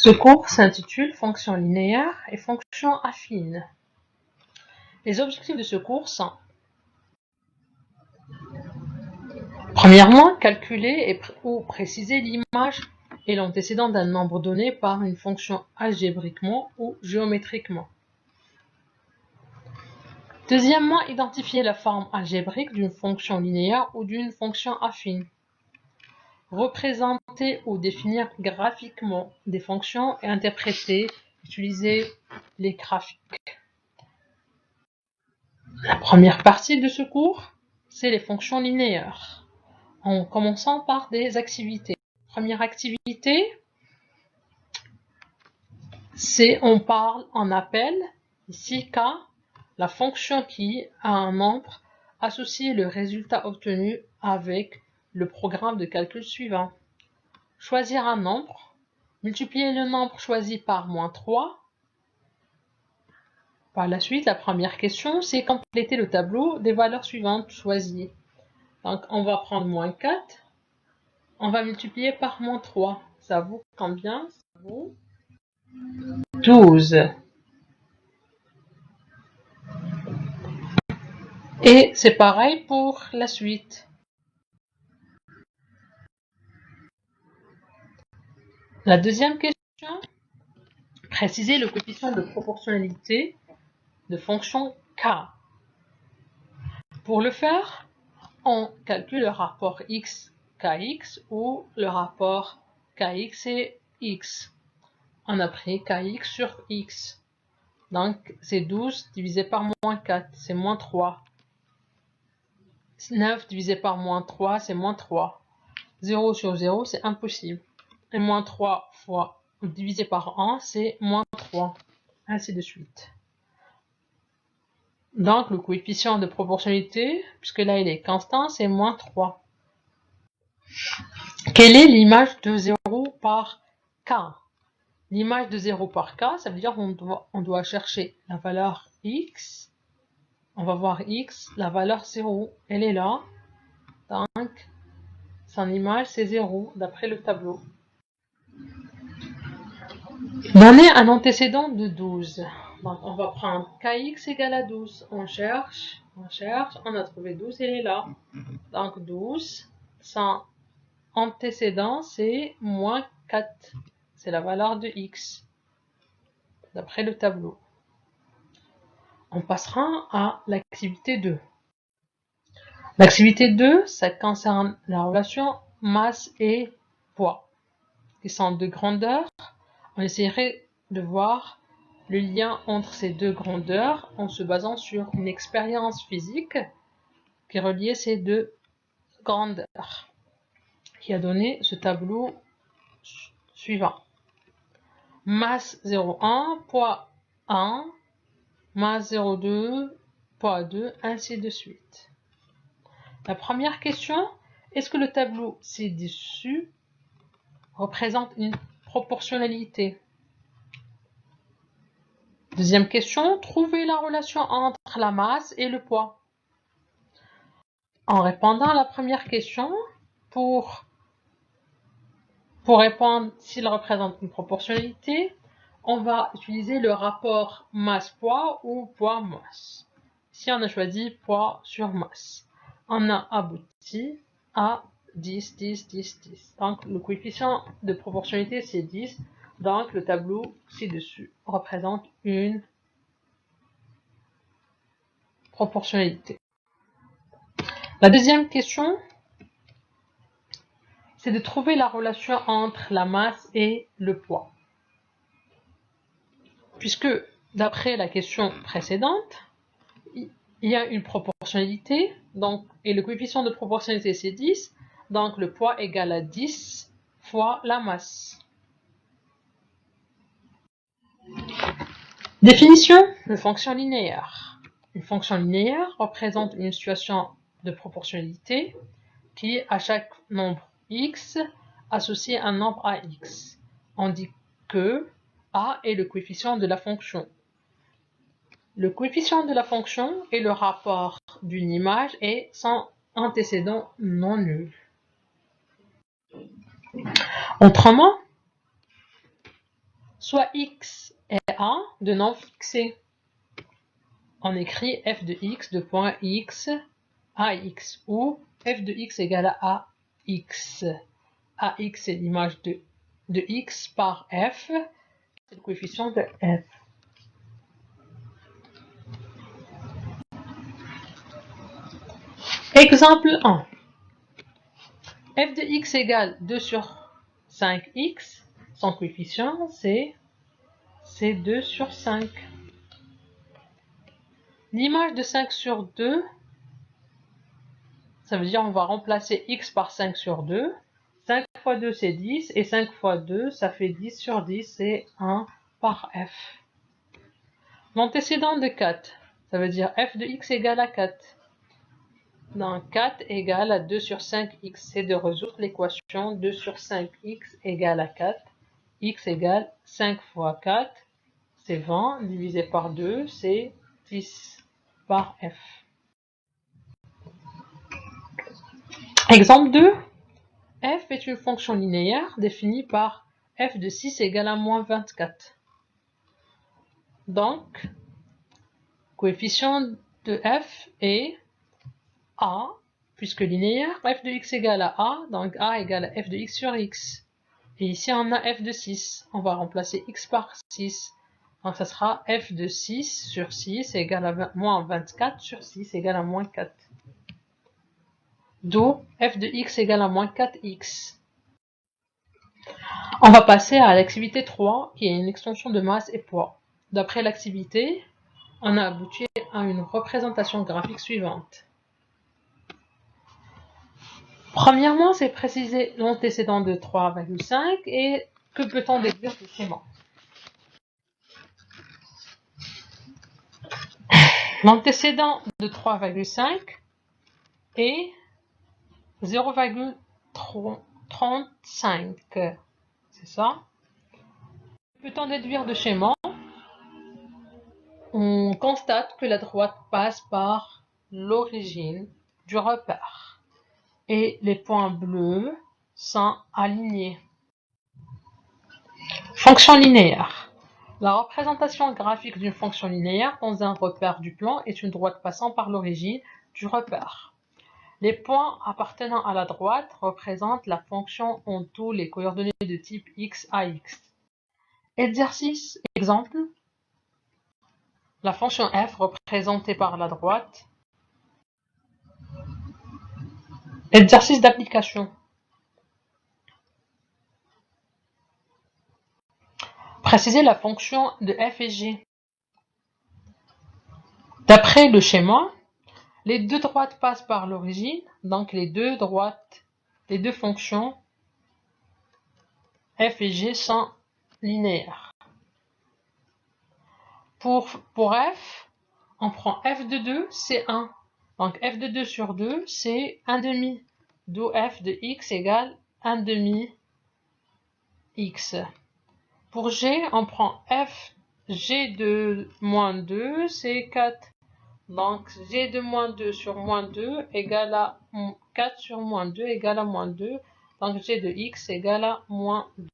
Ce cours s'intitule Fonctions linéaires et fonctions affines. Les objectifs de ce cours sont: premièrement, calculer ou préciser l'image et l'antécédent d'un nombre donné par une fonction algébriquement ou géométriquement. Deuxièmement, identifier la forme algébrique d'une fonction linéaire ou d'une fonction affine. Représenter ou définir graphiquement des fonctions et interpréter, utiliser les graphiques. La première partie de ce cours, c'est les fonctions linéaires, en commençant par des activités. Première activité, on appelle ici K, la fonction qui a un nombre, associe le résultat obtenu avec le programme de calcul suivant. Choisir un nombre, multiplier le nombre choisi par -3. Par la suite, la première question, c'est compléter le tableau des valeurs suivantes choisies. Donc, on va prendre -4, on va multiplier par -3. Ça vaut combien? Ça vaut 12. Et c'est pareil pour la suite. La deuxième question, préciser le coefficient de proportionnalité de fonction K. Pour le faire, on calcule le rapport x-kx ou le rapport kx et x. On a pris kx sur x. Donc, c'est 12 divisé par -4, c'est -3. 9 divisé par -3, c'est -3. 0 sur 0, c'est impossible. Et -3 fois divisé par 1, c'est -3. Ainsi de suite. Donc, le coefficient de proportionnalité, puisque là, il est constant, c'est -3. Quelle est l'image de 0 par k? L'image de 0 par k, ça veut dire qu'on doit chercher la valeur x. On va voir x, la valeur 0, elle est là. Donc, son image, c'est 0, d'après le tableau. Donner un antécédent de 12. Donc, on va prendre kx égale à 12. On cherche, on a trouvé 12, elle est là. Donc, 12, son antécédent, c'est -4. C'est la valeur de x, d'après le tableau. On passera à l'activité 2. L'activité 2, ça concerne la relation masse et poids, qui sont deux grandeurs. On essaierait de voir le lien entre ces deux grandeurs en se basant sur une expérience physique qui reliait ces deux grandeurs, qui a donné ce tableau suivant. Masse 0,1, poids 1, masse 0,2, poids 2, ainsi de suite. La première question, est-ce que le tableau ci-dessus représente une proportionnalité? Deuxième question, trouvez la relation entre la masse et le poids. En répondant à la première question, pour répondre s'il représente une proportionnalité, on va utiliser le rapport masse-poids ou poids-masse. Ici, on a choisi poids sur masse. On a abouti à 10, 10, 10, 10. Donc, le coefficient de proportionnalité, c'est 10. Donc, le tableau ci-dessus représente une proportionnalité. La deuxième question, c'est de trouver la relation entre la masse et le poids. Puisque, d'après la question précédente, il y a une proportionnalité, donc, et le coefficient de proportionnalité c'est 10, donc le poids égale à 10 fois la masse. Définition de fonction linéaire. Une fonction linéaire représente une situation de proportionnalité qui, à chaque nombre x, associe un nombre à x. On dit que a est le coefficient de la fonction. Le coefficient de la fonction est le rapport d'une image et son antécédent non nul. Autrement, soit x est a de non fixé. On écrit f de x de point x ax ou f de x égale à ax. Ax c'est l'image de x par f, c'est le coefficient de f. Exemple 1. f de x égale 2 sur 5x, son coefficient c'est 2 sur 5. L'image de 5 sur 2, ça veut dire on va remplacer x par 5 sur 2. 5 fois 2 c'est 10 et 5 fois 2 ça fait 10 sur 10, c'est 1 par f. L'antécédent de 4, ça veut dire f de x égale à 4. Donc 4 égale à 2 sur 5x, c'est de résoudre l'équation 2 sur 5x égale à 4. X égale 5 fois 4, c'est 20, divisé par 2, c'est 10 par f. Exemple 2. F est une fonction linéaire définie par f de 6 égale à moins 24. Donc, coefficient de f est a, puisque linéaire, f de x égale à a, donc a égale à f de x sur x. Et ici, on a f de 6. On va remplacer x par 6. Donc, ça sera f de 6 sur 6 égale à moins 24 sur 6 égale à moins 4. D'où f de x égale à moins 4x. On va passer à l'activité 3, qui est une extension de masse et poids. D'après l'activité, on a abouti à une représentation graphique suivante. Premièrement, c'est préciser l'antécédent de 3,5 et que peut-on déduire du schéma. L'antécédent de 3,5 est 0,35. C'est ça. Que peut-on déduire de schéma? On constate que la droite passe par l'origine du repère et les points bleus sont alignés. Fonction linéaire. La représentation graphique d'une fonction linéaire dans un repère du plan est une droite passant par l'origine du repère. Les points appartenant à la droite représentent la fonction en tous les coordonnées de type x à x. Exercice, exemple. La fonction f représentée par la droite. Exercice d'application. Préciser la fonction de f et g. D'après le schéma, les deux droites passent par l'origine, donc les deux fonctions f et g sont linéaires. Pour f, on prend f de 2, c'est 1. Donc f de 2 sur 2, c'est 1 demi. D'où f de x égale 1 demi x. Pour g, on prend f g de moins 2, c'est 4. Donc g de moins 2 sur moins 2 égale à 4 sur moins 2 égale à moins 2. Donc g de x égale à moins 2.